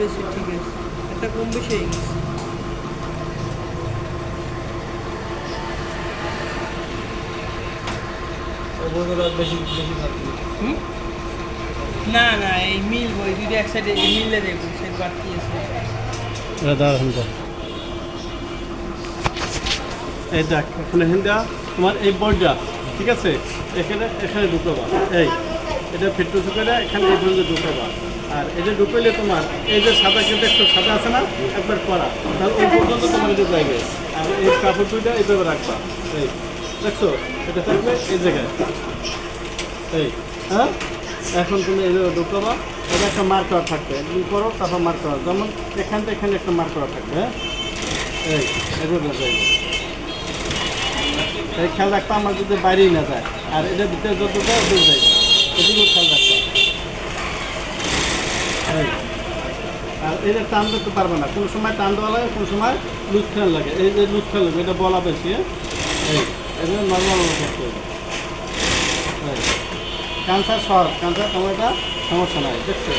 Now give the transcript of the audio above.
হয়েছে, ঠিক আছে, একটা কম বেশি হয়ে গেছে। বেশি বেশি থাকবে। হুম? না না, এই মিলবো, এই দুইটা এক সাইডে মিললে দেখবো সে বাড়তি আছে। দাঁড়ান এই দেখ এখানে হিন্দা তোমার এই বোর্ডটা ঠিক আছে, এখানে এখানে ঢুকবা, এই এটা ফিটু ঢুকেলে এখানে এই পর্যন্ত ঢুকবা। আর এটা ঢুকলে তোমার এই যে সাদা কে দেখছো, সাদা আছে না, একবার করা, তাহলে ওই পর্যন্ত তোমার এটা যাইবে। আর এই কাপড় দুইটা এইভাবে রাখবা, এই দেখছো এটা থাকবে এই জায়গায়, এই হ্যাঁ। এখন তুমি এই ঢুকবা, এটা একটা মার্ক করা থাকবে, তুমি করো তারপর মার্ক করা, যেমন এখান থেকে এখানে একটা মার্ক করা থাকবে, হ্যাঁ এই এভাবে যাইবে। এই খেয়াল রাখতে আমার যদি বাইরেই না যায়, আর এটার ভিতরে যত যায় ওদের যাইবে, এদিকেও খেয়াল রাখতে। এই আর এটা টান দিতে পারবে না, কোনো সময় টান দেওয়া লাগে, কোনো সময় লুজ খেয়াল লাগে, এই যে লুজ খেয়াল লাগবে এটা বলা বেশি, হ্যাঁ এই এগুলো নর্মাল করতে হবে। ক্যান্সার সহজ, ক্যান্সার তোমার এটা সমস্যা নাই, দেখছো।